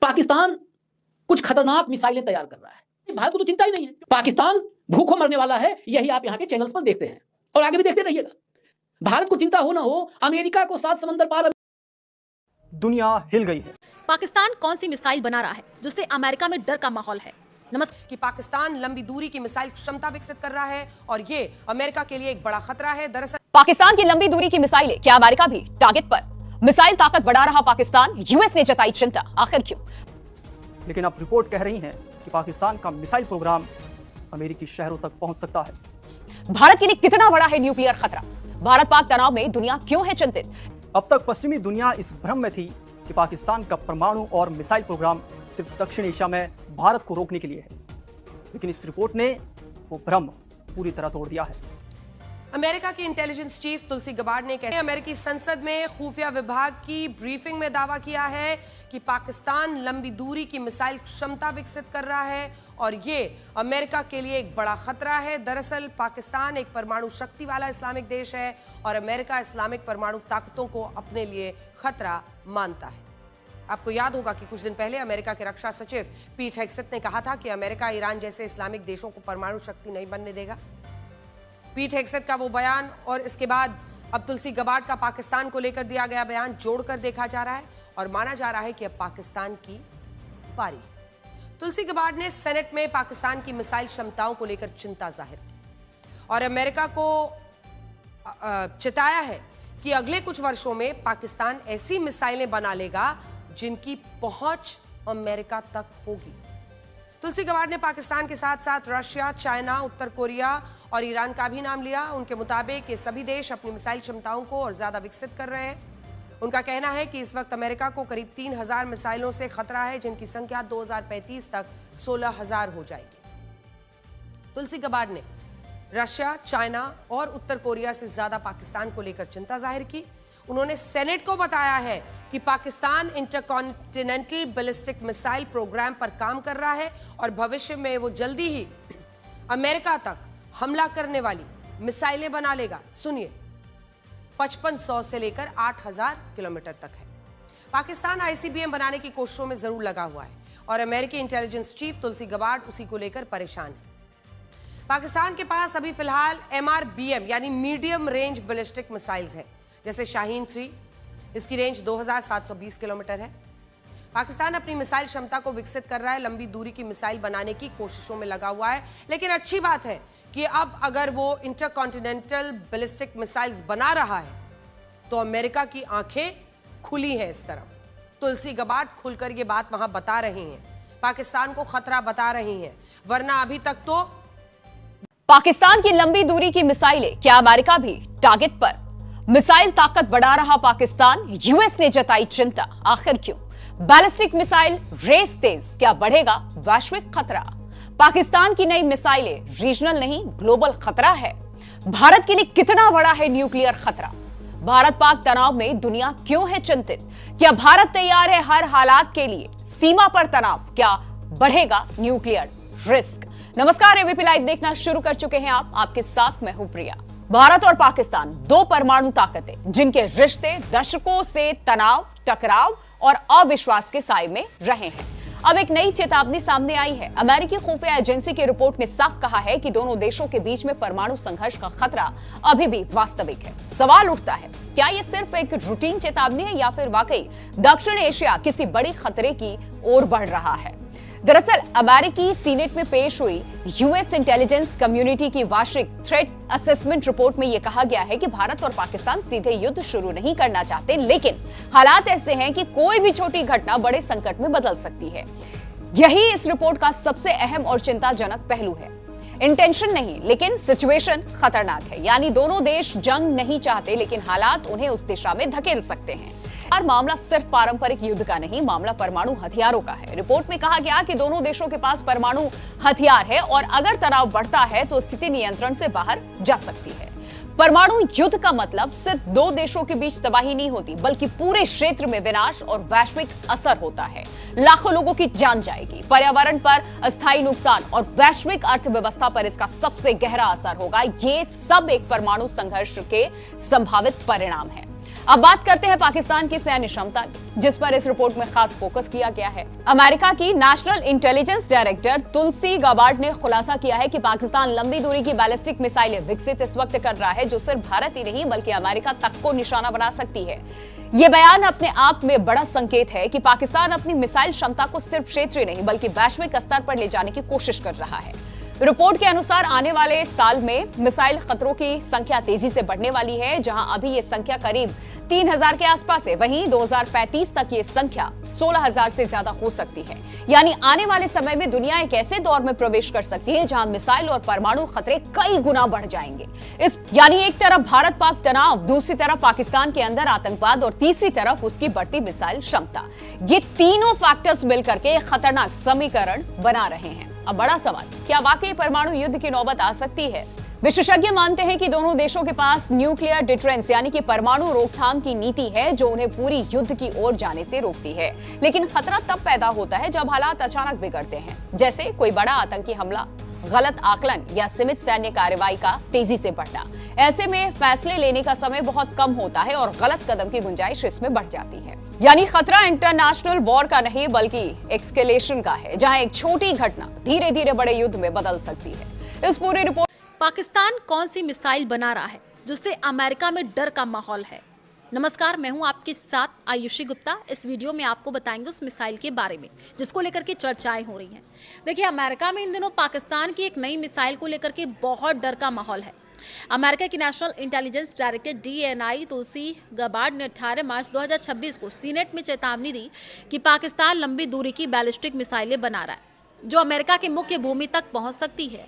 पाकिस्तान कुछ खतरनाक मिसाइलें तैयार कर रहा है। भारत को तो चिंता ही नहीं है, पाकिस्तान भूखों मरने वाला है। यही आप यहाँ के चैनल्स पर देखते हैं और आगे भी देखते रहिएगा। भारत को चिंता हो ना हो, अमेरिका को 7 समंदर पार दुनिया हिल गई है। पाकिस्तान कौन सी मिसाइल बना रहा है जिससे अमेरिका में डर का माहौल है? नमस्कार। कि पाकिस्तान लंबी दूरी की मिसाइल क्षमता विकसित कर रहा है और ये अमेरिका के लिए एक बड़ा खतरा है। दरअसल पाकिस्तान की लंबी दूरी की मिसाइलें, क्या अमेरिका भी टारगेट पर? मिसाइल ताकत बढ़ा रहा पाकिस्तान, यूएस ने जताई चिंता, आखिर क्यों? लेकिन अब रिपोर्ट कह रही है कि पाकिस्तान का मिसाइल प्रोग्राम अमेरिकी शहरों तक पहुंच सकता है। भारत के लिए कितना बड़ा है न्यूक्लियर खतरा? भारत पाक तनाव में दुनिया क्यों है चिंतित? अब तक पश्चिमी दुनिया इस भ्रम में थी कि पाकिस्तान का परमाणु और मिसाइल प्रोग्राम सिर्फ दक्षिण एशिया में भारत को रोकने के लिए है, लेकिन इस रिपोर्ट ने वो भ्रम पूरी तरह तोड़ दिया है। अमेरिका की इंटेलिजेंस चीफ तुलसी गबार्ड ने अमेरिकी संसद में खुफिया विभाग की ब्रीफिंग में दावा किया है कि पाकिस्तान लंबी दूरी की मिसाइल क्षमता विकसित कर रहा है और ये अमेरिका के लिए एक बड़ा खतरा है। दरअसल पाकिस्तान एक परमाणु शक्ति वाला इस्लामिक देश है और अमेरिका इस्लामिक परमाणु ताकतों को अपने लिए खतरा मानता है। आपको याद होगा कि कुछ दिन पहले अमेरिका के रक्षा सचिव पीट हेग्सेथ ने कहा था कि अमेरिका ईरान जैसे इस्लामिक देशों को परमाणु शक्ति नहीं बनने देगा। पीट हेग्सेथ का वो बयान और इसके बाद अब तुलसी गबार्ड का पाकिस्तान को लेकर दिया गया बयान जोड़कर देखा जा रहा है और माना जा रहा है कि अब पाकिस्तान की बारी। तुलसी गबार्ड ने सेनेट में पाकिस्तान की मिसाइल क्षमताओं को लेकर चिंता जाहिर की और अमेरिका को चिताया है कि अगले कुछ वर्षों में पाकिस्तान ऐसी मिसाइलें बना लेगा जिनकी पहुंच अमेरिका तक होगी। तुलसी गबार्ड ने पाकिस्तान के साथ साथ रशिया, चाइना, उत्तर कोरिया और ईरान का भी नाम लिया। उनके मुताबिक ये सभी देश अपनी मिसाइल क्षमताओं को और ज्यादा विकसित कर रहे हैं। उनका कहना है कि इस वक्त अमेरिका को करीब 3000 मिसाइलों से खतरा है, जिनकी संख्या 2035 तक 16000 हो जाएगी। तुलसी गबार्ड ने रशिया, चाइना और उत्तर कोरिया से ज्यादा पाकिस्तान को लेकर चिंता जाहिर की। उन्होंने सेनेट को बताया है कि Pakistan intercontinental ballistic missile programme पर काम कर रहा है और भविष्य में वो जल्दी ही अमेरिका तक हमला करने वाली मिसाइलें बना लेगा। सुनिए, 5500 से लेकर 8000 किलोमीटर तक है। पाकिस्तान आईसीबीएम बनाने की कोशिशों में जरूर लगा हुआ है और अमेरिकी इंटेलिजेंस चीफ तुलसी गबार्ड उसी को लेकर परेशान है। पाकिस्तान के पास अभी फिलहाल MRBM यानी मीडियम रेंज बैलिस्टिक मिसाइल्स है, जैसे शाहीन 3, इसकी रेंज 2720 किलोमीटर है। पाकिस्तान अपनी मिसाइल क्षमता को विकसित कर रहा है, लंबी दूरी की मिसाइल बनाने की कोशिशों में लगा हुआ है। लेकिन अच्छी बात है कि अब अगर वो इंटरकॉन्टिनेंटल बैलिस्टिक मिसाइल्स बना रहा है तो अमेरिका की आंखें खुली हैं इस तरफ। तुलसी गबार्ड खुलकर ये बात वहां बता रही हैं, पाकिस्तान को खतरा बता रही हैं, वरना अभी तक तो पाकिस्तान की लंबी दूरी की मिसाइलें, क्या अमेरिका भी टारगेट पर? मिसाइल ताकत बढ़ा रहा पाकिस्तान, यूएस ने जताई चिंता, आखिर क्यों? बैलिस्टिक मिसाइल रेस तेज, क्या बढ़ेगा वैश्विक खतरा? पाकिस्तान की नई मिसाइलें रीजनल नहीं ग्लोबल खतरा है। भारत के लिए कितना बड़ा है न्यूक्लियर खतरा? भारत पाक तनाव में दुनिया क्यों है चिंतित? क्या भारत तैयार है हर हालात के लिए? सीमा पर तनाव, क्या बढ़ेगा न्यूक्लियर रिस्क? नमस्कार, एबीपी लाइव देखना शुरू कर चुके हैं आप, आपके साथ मैं हूं प्रिया। भारत और पाकिस्तान दो परमाणु ताकतें जिनके रिश्ते दशकों से तनाव, टकराव और अविश्वास के साए में रहे हैं। अब एक नई चेतावनी सामने आई है। अमेरिकी खुफिया एजेंसी की रिपोर्ट ने साफ कहा है कि दोनों देशों के बीच में परमाणु संघर्ष का खतरा अभी भी वास्तविक है। सवाल उठता है, क्या यह सिर्फ एक रूटीन चेतावनी है या फिर वाकई दक्षिण एशिया किसी बड़ी खतरे की ओर बढ़ रहा है? दरअसल अमेरिकी सीनेट में पेश हुई यूएस इंटेलिजेंस कम्युनिटी की वार्षिक थ्रेट असेसमेंट रिपोर्ट में यह कहा गया है कि भारत और पाकिस्तान सीधे युद्ध शुरू नहीं करना चाहते, लेकिन हालात ऐसे हैं कि कोई भी छोटी घटना बड़े संकट में बदल सकती है। यही इस रिपोर्ट का सबसे अहम और चिंताजनक पहलू है। इंटेंशन नहीं, लेकिन सिचुएशन खतरनाक है। यानी दोनों देश जंग नहीं चाहते, लेकिन हालात उन्हें उस दिशा में धकेल सकते हैं। और मामला सिर्फ पारंपरिक युद्ध का नहीं, मामला परमाणु हथियारों का है। रिपोर्ट में कहा गया कि दोनों देशों के पास परमाणु हथियार है और अगर तनाव बढ़ता है तो स्थिति नियंत्रण से बाहर जा सकती है। परमाणु युद्ध का मतलब सिर्फ दो देशों के बीच तबाही नहीं होती, बल्कि पूरे क्षेत्र में विनाश और वैश्विक असर होता है। लाखों लोगों की जान जाएगी, पर्यावरण पर अस्थायी नुकसान और वैश्विक अर्थव्यवस्था पर इसका सबसे गहरा असर होगा। ये सब एक परमाणु संघर्ष के संभावित परिणाम है। अब बात करते हैं पाकिस्तान की सैन्य क्षमता की, जिस पर इस रिपोर्ट में खास फोकस किया गया है। अमेरिका की national intelligence director Tulsi Gabbard ने खुलासा किया है कि पाकिस्तान लंबी दूरी की बैलिस्टिक मिसाइलें विकसित इस वक्त कर रहा है, जो सिर्फ भारत ही नहीं बल्कि अमेरिका तक को निशाना बना सकती है। ये बयान अपने आप में बड़ा संकेत है कि पाकिस्तान अपनी मिसाइल क्षमता को सिर्फ क्षेत्रीय नहीं बल्कि वैश्विक स्तर पर ले जाने की कोशिश कर रहा है। रिपोर्ट के अनुसार आने वाले साल में मिसाइल खतरों की संख्या तेजी से बढ़ने वाली है। जहां अभी ये संख्या करीब 3000 के आसपास है, वहीं 2035 तक ये संख्या 16000 से ज्यादा हो सकती है। यानी आने वाले समय में दुनिया एक ऐसे दौर में प्रवेश कर सकती है जहां मिसाइल और परमाणु खतरे कई गुना बढ़ जाएंगे। यानी एक तरफ भारत पाक तनाव, दूसरी तरफ पाकिस्तान के अंदर आतंकवाद और तीसरी तरफ उसकी बढ़ती मिसाइल क्षमता। ये तीनों फैक्टर्स मिलकर के एक खतरनाक समीकरण बना रहे हैं। अब बड़ा सवाल, क्या वाकई परमाणु युद्ध की नौबत आ सकती है? विशेषज्ञ मानते हैं कि दोनों देशों के पास न्यूक्लियर डिटरेंस यानी कि परमाणु रोकथाम की नीति है, जो उन्हें पूरी युद्ध की ओर जाने से रोकती है। लेकिन खतरा तब पैदा होता है जब हालात अचानक बिगड़ते हैं, जैसे कोई बड़ा आतंकी हमला, गलत आकलन या सीमित सैन्य कार्रवाई का तेजी से बढ़ना। ऐसे में फैसले लेने का समय बहुत कम होता है और गलत कदम की गुंजाइश इसमें बढ़ जाती है। यानी खतरा इंटरनेशनल वॉर का नहीं बल्कि एक्सकेलेशन का है, जहां एक छोटी घटना धीरे धीरे बड़े युद्ध में बदल सकती है। इस पूरी रिपोर्ट पाकिस्तान कौन सी मिसाइल बना रहा है जिससे अमेरिका में डर का माहौल है? नमस्कार, मैं हूं आपके साथ आयुषी गुप्ता। इस वीडियो में आपको बताएंगे उस मिसाइल के बारे में जिसको लेकर के चर्चाएं हो रही हैं। देखिए, अमेरिका में इन दिनों पाकिस्तान की एक नई मिसाइल को लेकर के बहुत डर का माहौल है। अमेरिका की national intelligence director DNI Tulsi Gabbard ने 18 मार्च 2026 को सीनेट में चेतावनी दी कि पाकिस्तान लंबी दूरी की बैलिस्टिक मिसाइलें बना रहा है जो अमेरिका की मुख्य भूमि तक पहुंच सकती है।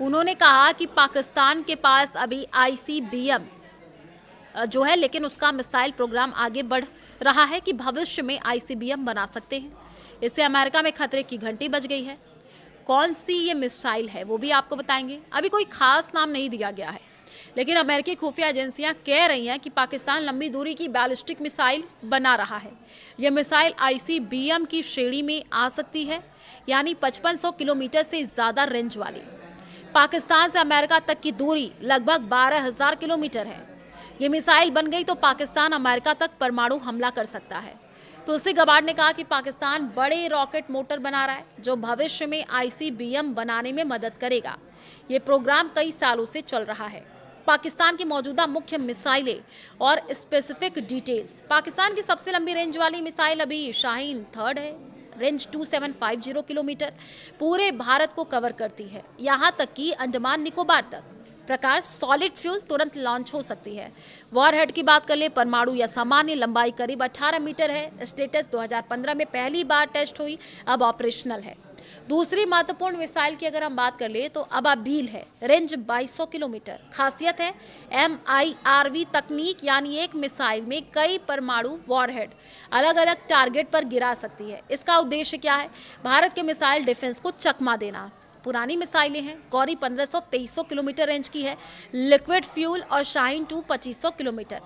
उन्होंने कहा कि पाकिस्तान के पास अभी ICBM जो है, लेकिन उसका मिसाइल प्रोग्राम आगे बढ़ रहा है कि भविष्य में ICBM बना सकते हैं। इससे अमेरिका में खतरे की घंटी बज गई है। कौन सी ये मिसाइल है वो भी आपको बताएंगे। अभी कोई खास नाम नहीं दिया गया है, लेकिन अमेरिकी खुफिया एजेंसियां कह रही हैं कि पाकिस्तान लंबी दूरी की बैलिस्टिक मिसाइल बना रहा है। यह मिसाइल ICBM की श्रेणी में आ सकती है, यानी 5500 किलोमीटर से ज़्यादा रेंज वाली। पाकिस्तान से अमेरिका तक की दूरी लगभग 12000 किलोमीटर है। ये मिसाइल बन गई तो पाकिस्तान अमेरिका तक परमाणु हमला कर सकता है। तुलसी गाबार्ड ने कहा कि पाकिस्तान बड़े रॉकेट मोटर बना रहा है जो भविष्य में ICBM बनाने में मदद करेगा। ये प्रोग्राम कई सालों से चल रहा है। पाकिस्तान की मौजूदा मुख्य मिसाइलें और स्पेसिफिक डिटेल्स। पाकिस्तान की सबसे लंबी रेंज वाली मिसाइल अभी शाहीन 3 है। रेंज 2750 किलोमीटर पूरे भारत को कवर करती है, यहाँ तक कि अंडमान निकोबार तक। प्रकार सॉलिड फ्यूल तुरंत लॉन्च हो सकती है। वॉरहेड की बात कर ले, परमाणु या सामान्य लंबाई करीब 18 मीटर है। स्टेटस 2015 में पहली बार टेस्ट हुई, अब ऑपरेशनल है। दूसरी महत्वपूर्ण मिसाइल की अगर हम बात कर ले तो अबाबील है। Range 2200 kilometre. खासियत है MIRV तकनीक, यानी एक मिसाइल में कई परमाणु वॉरहेड अलग अलग टारगेट पर गिरा सकती है। इसका उद्देश्य क्या है? भारत के मिसाइल डिफेंस को चकमा देना। पुरानी मिसाइलें हैं। गौरी 1500-2300 किलोमीटर रेंज की है। लिक्विड फ्यूल और शाहीन 2 2500 किलोमीटर।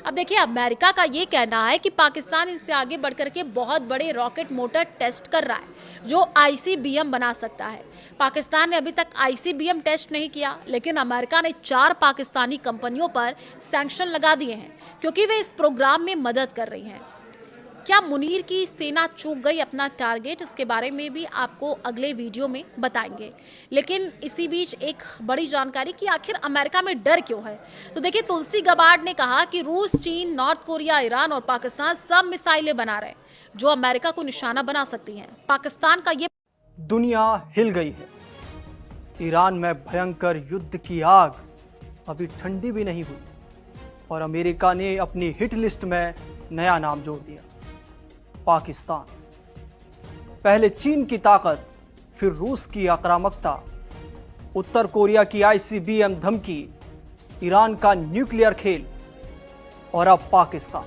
अब देखिए, अमेरिका का ये कहना है कि पाकिस्तान इनसे आगे बढ़कर के बहुत बड़े रॉकेट मोटर टेस्ट कर रहा है जो ICBM बना सकता है। पाकिस्तान ने अभी तक ICBM टेस्ट नहीं किया, लेकिन अमेरिका ने 4 पाकिस्तानी कंपनियों पर सैंक्शन लगा दिए हैं क्योंकि वे इस प्रोग्राम में मदद कर रही हैं। क्या मुनीर की सेना चूक गई अपना टारगेट? इसके बारे में भी आपको अगले वीडियो में बताएंगे। लेकिन इसी बीच एक बड़ी जानकारी कि आखिर अमेरिका में डर क्यों है। तो देखिए, तुलसी गाबार्ड ने कहा कि रूस, चीन, नॉर्थ कोरिया, ईरान और पाकिस्तान सब मिसाइलें बना रहे हैं जो अमेरिका को निशाना बना सकती हैं। पाकिस्तान का ये दुनिया हिल गई है। ईरान में भयंकर युद्ध की आग अभी ठंडी भी नहीं हुई और अमेरिका ने अपनी हिट लिस्ट में नया नाम जोड़ दिया, पाकिस्तान। पहले चीन की ताकत, फिर रूस की आक्रामकता, उत्तर कोरिया की ICBM धमकी, ईरान का न्यूक्लियर खेल और अब पाकिस्तान।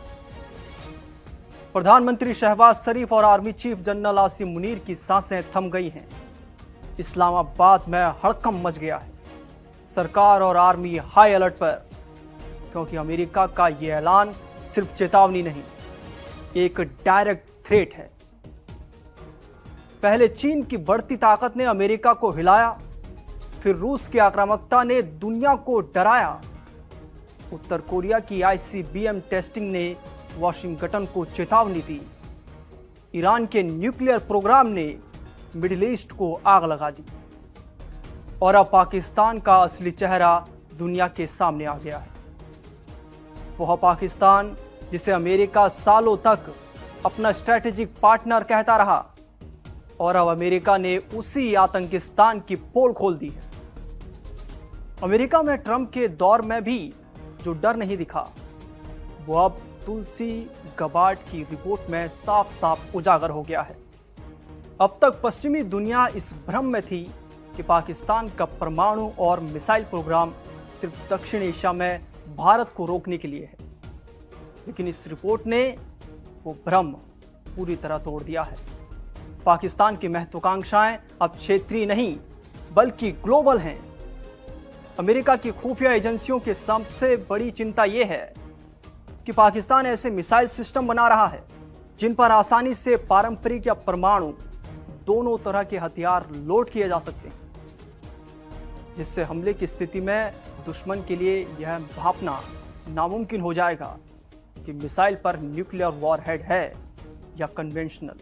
प्रधानमंत्री शहबाज शरीफ और army chief general Asim Munir की सांसें थम गई हैं। इस्लामाबाद में हड़कंप मच गया है। सरकार और आर्मी हाई अलर्ट पर, क्योंकि अमेरिका का यह ऐलान सिर्फ चेतावनी नहीं, एक डायरेक्ट थ्रेट है। पहले चीन की बढ़ती ताकत ने अमेरिका को हिलाया, फिर रूस की आक्रामकता ने दुनिया को डराया उत्तर कोरिया की ICBM टेस्टिंग ने वाशिंगटन को चेतावनी दी। ईरान के न्यूक्लियर प्रोग्राम ने मिडिल ईस्ट को आग लगा दी। और अब पाकिस्तान का असली चेहरा दुनिया के सामने आ गया है। वह पाकिस्तान जिसे अमेरिका सालों तक अपना स्ट्रैटेजिक पार्टनर कहता रहा, और अब अमेरिका ने उसी आतंकिस्तान की पोल खोल दी है। अमेरिका में ट्रंप के दौर में भी जो डर नहीं दिखा, वो अब तुलसी गबार्ड की रिपोर्ट में साफ साफ उजागर हो गया है। अब तक पश्चिमी दुनिया इस भ्रम में थी कि पाकिस्तान का परमाणु और मिसाइल प्रोग्राम सिर्फ दक्षिण एशिया में भारत को रोकने के लिए है, लेकिन इस रिपोर्ट ने वो भ्रम पूरी तरह तोड़ दिया है। पाकिस्तान की महत्वाकांक्षाएं अब क्षेत्रीय नहीं बल्कि ग्लोबल हैं। अमेरिका की खुफिया एजेंसियों की सबसे बड़ी चिंता यह है कि पाकिस्तान ऐसे मिसाइल सिस्टम बना रहा है जिन पर आसानी से पारंपरिक या परमाणु दोनों तरह के हथियार लोड किए जा सकते हैं, जिससे हमले की स्थिति में दुश्मन के लिए यह भांपना नामुमकिन हो जाएगा कि मिसाइल पर न्यूक्लियर वॉरहेड है या कन्वेंशनल।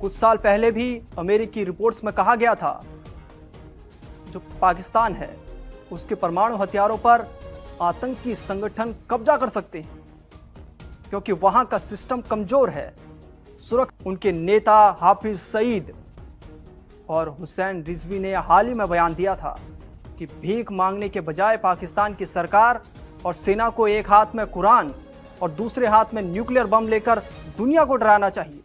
कुछ साल पहले भी अमेरिकी रिपोर्ट्स में कहा गया था जो पाकिस्तान है उसके परमाणु हथियारों पर आतंकी संगठन कब्जा कर सकते हैं, क्योंकि वहां का सिस्टम कमजोर है। सुरक्षा उनके नेता हाफिज सईद और हुसैन रिजवी ने हाल ही में बयान दिया था कि भीख मांगने के बजाय पाकिस्तान की सरकार और सेना को एक हाथ में कुरान और दूसरे हाथ में न्यूक्लियर बम लेकर दुनिया को डराना चाहिए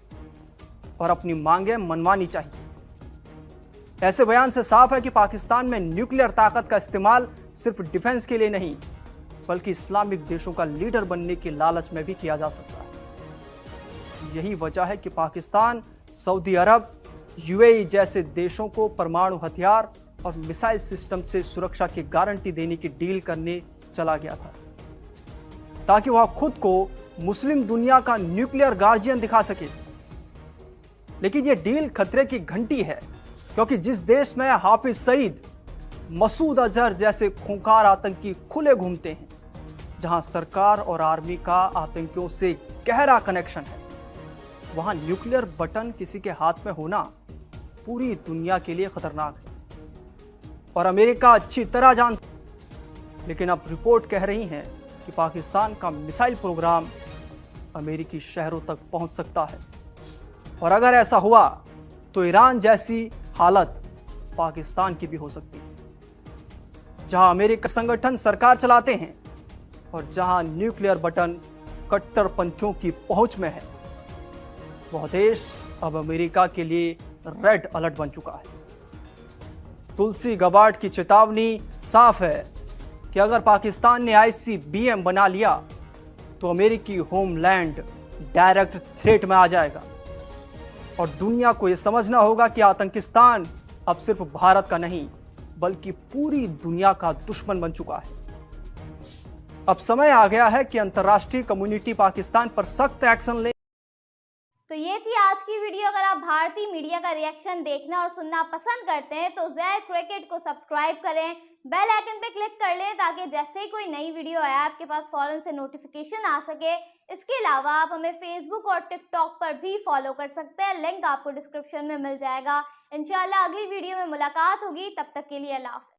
और अपनी मांगें मनवानी चाहिए। ऐसे बयान से साफ है कि पाकिस्तान में न्यूक्लियर ताकत का इस्तेमाल सिर्फ डिफेंस के लिए नहीं बल्कि इस्लामिक देशों का लीडर बनने की लालच में भी किया जा सकता है। यही वजह है कि पाकिस्तान सऊदी अरब, UAE जैसे देशों को परमाणु हथियार और मिसाइल सिस्टम से सुरक्षा की गारंटी देने की डील करने चला गया था, ताकि वह खुद को मुस्लिम दुनिया का न्यूक्लियर गार्जियन दिखा सके। लेकिन यह डील खतरे की घंटी है, क्योंकि जिस देश में हाफिज सईद, मसूद अजहर जैसे खूंखार आतंकी खुले घूमते हैं, जहां सरकार और आर्मी का आतंकियों से गहरा कनेक्शन है, वहां न्यूक्लियर बटन किसी के हाथ में होना पूरी दुनिया के लिए खतरनाक है और अमेरिका अच्छी तरह जानता है। लेकिन अब रिपोर्ट कह रही है कि पाकिस्तान का मिसाइल प्रोग्राम अमेरिकी शहरों तक पहुंच सकता है, और अगर ऐसा हुआ तो ईरान जैसी हालत पाकिस्तान की भी हो सकती है, जहां अमेरिका संगठन सरकार चलाते हैं और जहां न्यूक्लियर बटन कट्टरपंथियों की पहुंच में है। वह देश अब अमेरिका के लिए रेड अलर्ट बन चुका है। तुलसी गबार्ड की चेतावनी साफ है कि अगर पाकिस्तान ने ICBM बना लिया तो अमेरिकी होमलैंड डायरेक्ट थ्रेट में आ जाएगा और दुनिया को यह समझना होगा कि आतंकिस्तान अब सिर्फ भारत का नहीं बल्कि पूरी दुनिया का दुश्मन बन चुका है। अब समय आ गया है कि अंतर्राष्ट्रीय कम्युनिटी पाकिस्तान पर सख्त एक्शन ले। तो ये थी आज की वीडियो। अगर आप भारतीय मीडिया का रिएक्शन देखना और सुनना पसंद करते हैं तो ज़ेर क्रिकेट को सब्सक्राइब करें, बेल आइकन पे क्लिक कर लें ताकि जैसे ही कोई नई वीडियो आए आपके पास फौरन से नोटिफिकेशन आ सके। इसके अलावा आप हमें फेसबुक और टिकटॉक पर भी फॉलो कर सकते हैं, लिंक आपको डिस्क्रिप्शन में मिल जाएगा। इंशाल्लाह अगली वीडियो में मुलाकात होगी, तब तक के लिए अल्लाह हाफ़िज़।